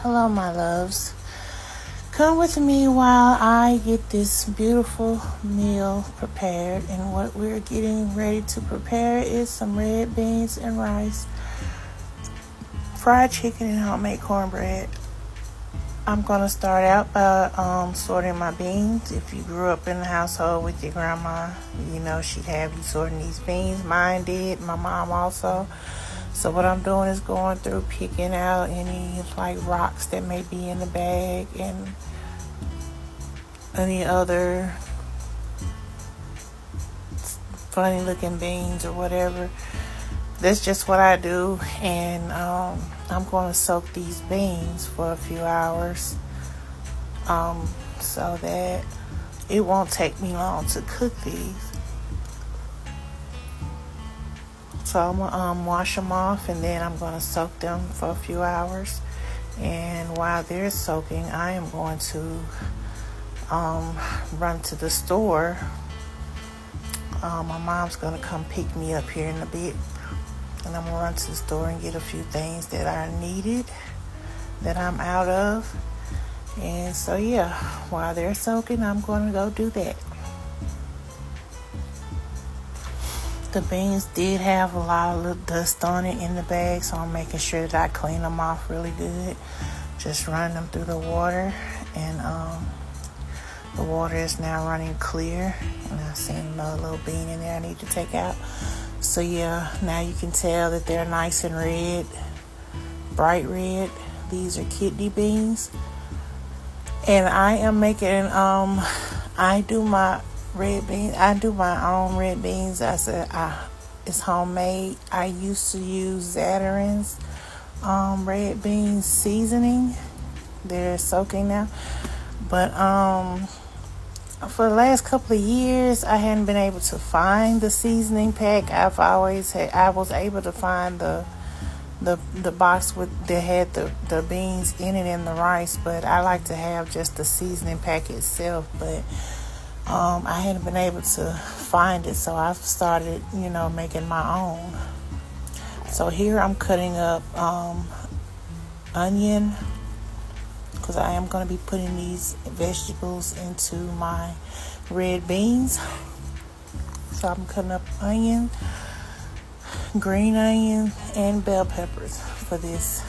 Hello, my loves. Come with me while I get this beautiful meal prepared. And what we're getting ready to prepare is some red beans and rice, fried chicken, and homemade cornbread. I'm going to start out by sorting my beans. If you grew up in the household with your grandma, you know she'd have you sorting these beans. Mine did, my mom also. So what I'm doing is going through picking out any rocks that may be in the bag and any other funny looking beans or whatever. That's just what I do, and I'm going to soak these beans for a few hours so that it won't take me long to cook these. So I'm going to wash them off, and then I'm going to soak them for a few hours. And while they're soaking, I am going to run to the store. My mom's going to come pick me up here in a bit. And I'm going to run to the store and get a few things that are needed, that I'm out of. And so, yeah, while they're soaking, I'm going to go do that. The beans did have a lot of little dust on it in the bag, so I'm making sure that I clean them off really good. Just run them through the water, and the water is now running clear. And I've seen another little bean in there I need to take out. So yeah, now you can tell that they're nice and red, bright red. These are kidney beans. And I am making, I do my red beans. I do my own red beans. It's homemade. I used to use Zatarain's red beans seasoning. They're soaking now. But for the last couple of years, I hadn't been able to find the seasoning pack. I was able to find the box that had the beans in it and the rice, but I like to have just the seasoning pack itself. But I hadn't been able to find it, so I've started, making my own. So here I'm cutting up onion, because I am going to be putting these vegetables into my red beans. So I'm cutting up onion, green onion, and bell peppers for this.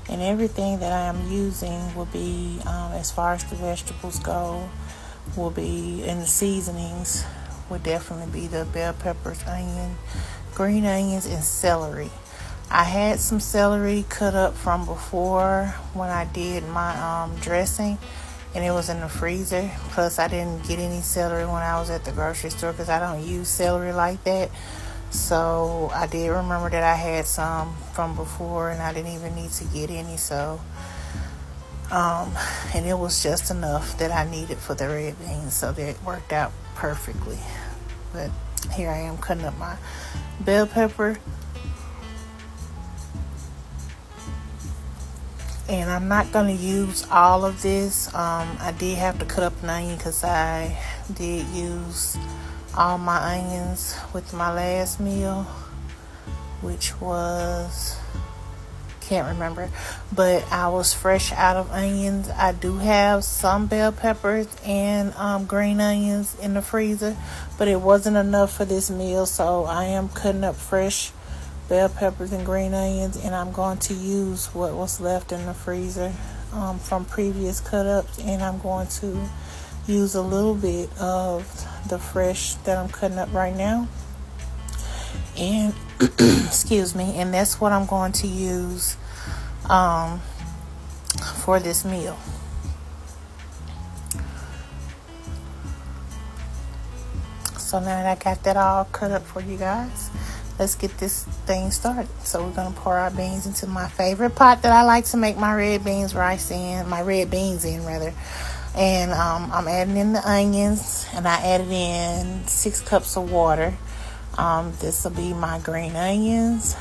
And everything that I am using will be, as far as the vegetables go, will be in the seasonings. Would definitely be the bell peppers, onion, green onions, and celery. I had some celery cut up from before when I did my dressing, and it was in the freezer. Plus, I didn't get any celery when I was at the grocery store because I don't use celery like that. So I did remember that I had some from before, and I didn't even need to get any. So, and it was just enough that I needed for the red beans, so that worked out perfectly. But here I am cutting up my bell pepper, and I'm not going to use all of this. I did have to cut up an onion because I did use all my onions with my last meal, which was, can't remember, but I was fresh out of onions. I do have some bell peppers and green onions in the freezer, but it wasn't enough for this meal, so I am cutting up fresh bell peppers and green onions, and I'm going to use what was left in the freezer from previous cut-ups, and I'm going to use a little bit of the fresh that I'm cutting up right now, and excuse me, and that's what I'm going to use for this meal. So now that I got that all cut up for you guys, let's get this thing started. So we're going to pour our beans into my favorite pot that I like to make my red beans in. And I'm adding in the onions, and I added in 6 cups of water. This will be my green onions,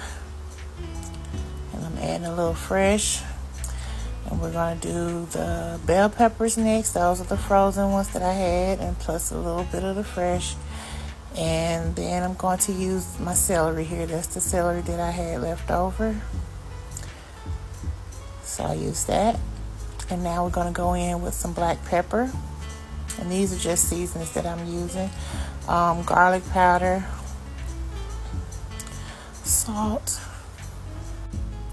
and I'm adding a little fresh. And we're going to do the bell peppers next. Those are the frozen ones that I had, and plus a little bit of the fresh. And then I'm going to use my celery here. That's the celery that I had left over. So I use that. And now we're going to go in with some black pepper. And these are just seasonings that I'm using. Garlic powder, salt,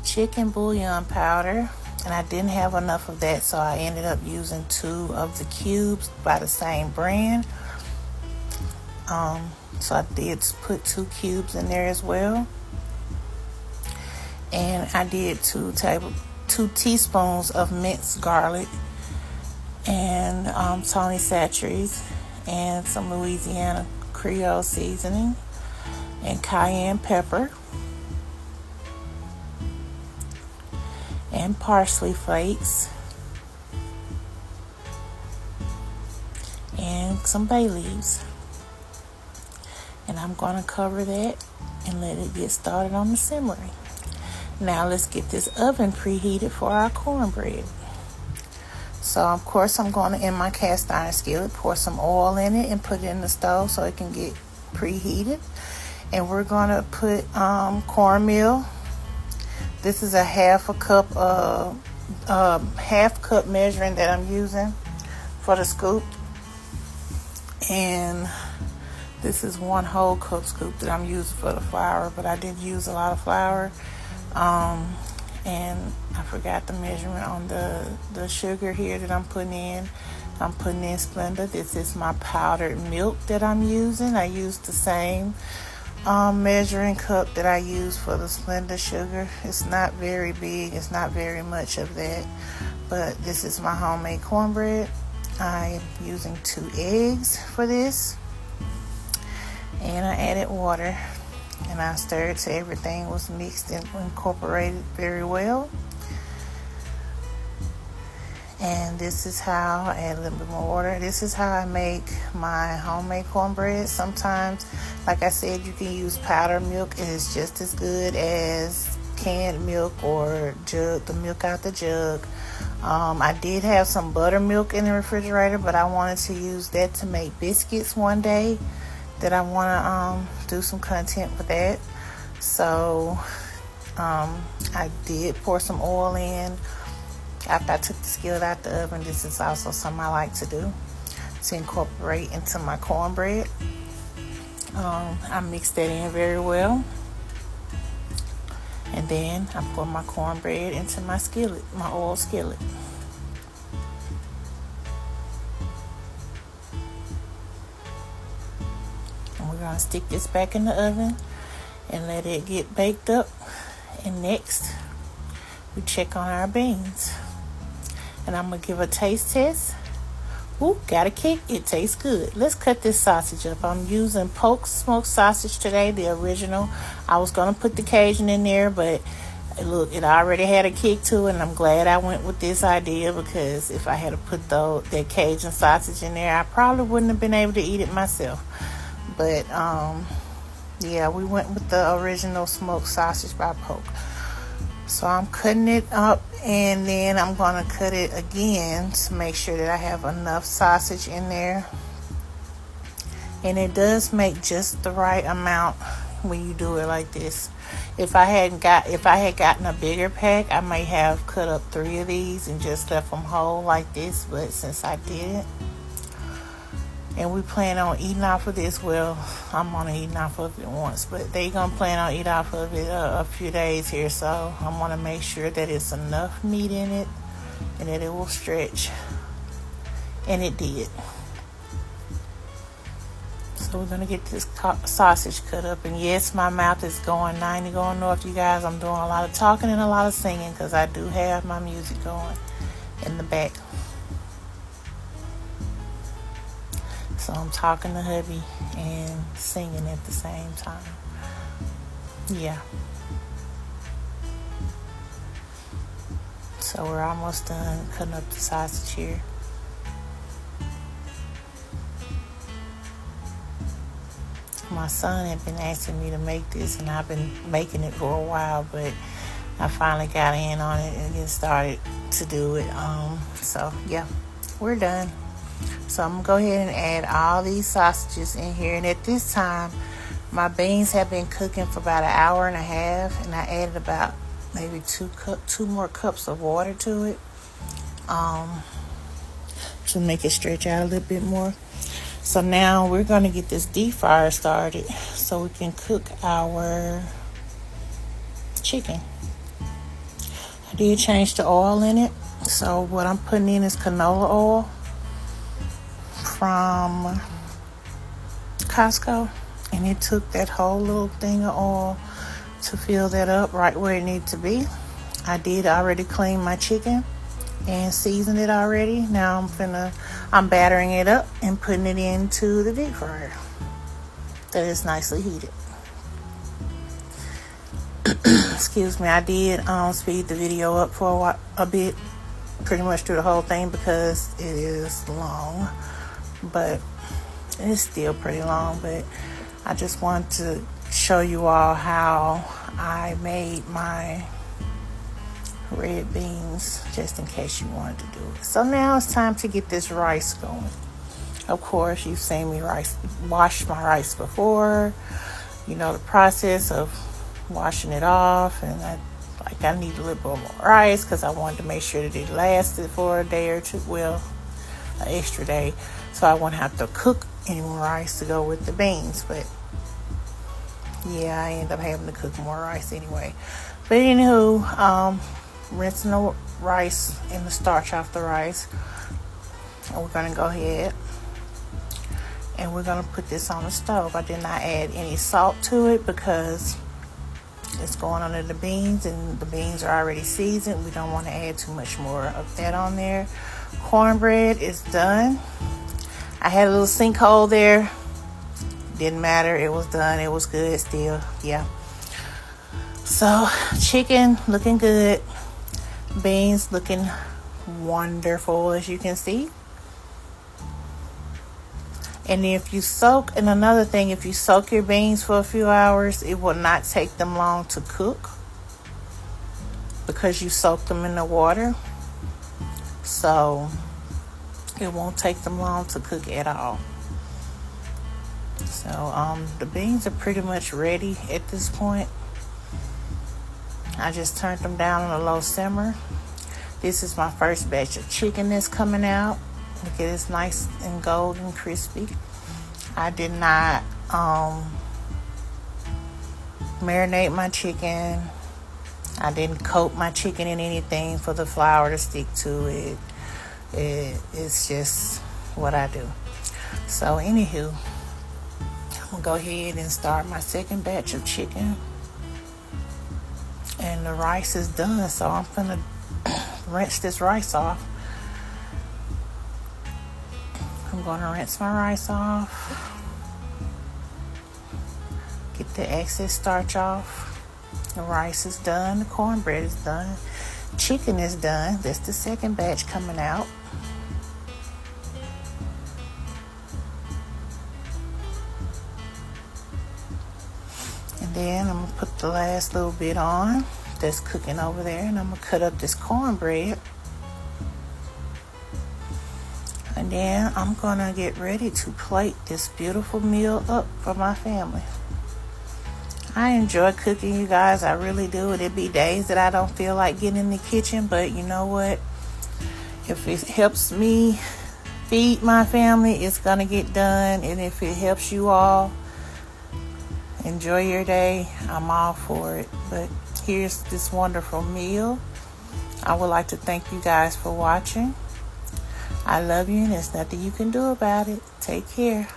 chicken bouillon powder. And I didn't have enough of that, so I ended up using 2 of the cubes by the same brand. So I did put 2 cubes in there as well. And I did 2 teaspoons of minced garlic and Tony Chachere's and some Louisiana Creole seasoning and cayenne pepper and parsley flakes and some bay leaves. And I'm going to cover that and let it get started on the simmering. Now let's get this oven preheated for our cornbread. So of course I'm going to, in my cast iron skillet, pour some oil in it and put it in the stove so it can get preheated. And we're going to put cornmeal. This is a half cup measuring that I'm using for the scoop. And this is 1 whole cup scoop that I'm using for the flour, but I did use a lot of flour. And I forgot the measurement on the sugar here that I'm putting in. I'm putting in Splenda. This is my powdered milk that I'm using. I used the same measuring cup that I use for the Splenda sugar. It's not very big. It's not very much of that. But this is my homemade cornbread. I am using 2 eggs for this. And I added water. And I stirred till everything was mixed and incorporated very well. And this is how I add a little bit more water. This is how I make my homemade cornbread. Sometimes, like I said, you can use powdered milk. It is just as good as canned milk or the milk out the jug. I did have some buttermilk in the refrigerator, but I wanted to use that to make biscuits one day. That I want to do some content with that. So I did pour some oil in after I took the skillet out the oven. This is also something I like to do to incorporate into my cornbread. I mixed that in very well. And then I pour my cornbread into my skillet, my oil skillet. We're going to stick this back in the oven and let it get baked up. And next, we check on our beans. And I'm going to give a taste test. Ooh, got a kick. It tastes good. Let's cut this sausage up. I'm using poke smoked sausage today, the original. I was going to put the Cajun in there, but look, it already had a kick to it. And I'm glad I went with this idea, because if I had to put that Cajun sausage in there, I probably wouldn't have been able to eat it myself. But yeah, we went with the original smoked sausage by Poke. So I'm cutting it up, and then I'm going to cut it again to make sure that I have enough sausage in there. And it does make just the right amount when you do it like this. If I had gotten a bigger pack, I may have cut up 3 of these and just left them whole like this. But since I didn't, and we plan on eating off of this, well, I'm on eating off of it once, but they gonna plan on eating off of it a few days here, so I want to make sure that it's enough meat in it and that it will stretch. And it did. So we're gonna get this sausage cut up. And yes, my mouth is going 90 going north, you guys. I'm doing a lot of talking and a lot of singing because I do have my music going in the back. So I'm talking to hubby and singing at the same time. Yeah. So we're almost done cutting up the sausage here. My son had been asking me to make this, and I've been making it for a while, but I finally got in on it and get started to do it. So yeah, we're done. So I'm going to go ahead and add all these sausages in here. And at this time, my beans have been cooking for about an hour and a half. And I added about maybe two more cups of water to it to make it stretch out a little bit more. So now we're going to get this deep fryer started so we can cook our chicken. I did change the oil in it. So what I'm putting in is canola oil from Costco, and it took that whole little thing of oil to fill that up right where it needs to be. I did already clean my chicken and season it already. Now I'm battering it up and putting it into the deep fryer that is nicely heated. Excuse me, I did speed the video up for a bit, pretty much through the whole thing because it is long, but it's still pretty long. But I just want to show you all how I made my red beans, just in case you wanted to do it. So now it's time to get this rice going. Of course, you've seen me wash my rice before. You know the process of washing it off, and I need a little bit more rice because I wanted to make sure that it lasted for a day or two, well, an extra day, so I won't have to cook any more rice to go with the beans. But yeah, I end up having to cook more rice anyway. But anywho, rinsing the rice and the starch off the rice, and we're going to go ahead and we're going to put this on the stove. I did not add any salt to it because it's going under the beans, and the beans are already seasoned. We don't want to add too much more of that on there. Cornbread is done. I had a little sinkhole there. Didn't matter. It was done. It was good still. Yeah. So chicken looking good. Beans looking wonderful, as you can see. And if you soak, and another thing, if you soak your beans for a few hours, it will not take them long to cook because you soak them in the water. So it won't take them long to cook at all. So the beans are pretty much ready at this point. I just turned them down on a low simmer. This is my first batch of chicken that's coming out. Look at it, it's nice and golden crispy. I did not marinate my chicken. I didn't coat my chicken in anything for the flour to stick to it. It's just what I do. So anywho, I'm gonna go ahead and start my second batch of chicken. And the rice is done, so I'm gonna rinse this rice off. I'm gonna rinse my rice off. Get the excess starch off. The rice is done. The cornbread is done. Chicken is done. That's the second batch coming out. And then I'm gonna put the last little bit on that's cooking over there, and I'm gonna cut up this cornbread. And then I'm gonna get ready to plate this beautiful meal up for my family. I enjoy cooking, you guys. I really do. It'd be days that I don't feel like getting in the kitchen, but you know what? If it helps me feed my family, it's gonna get done. And if it helps you all enjoy your day, I'm all for it. But here's this wonderful meal. I would like to thank you guys for watching. I love you, and there's nothing you can do about it. Take care.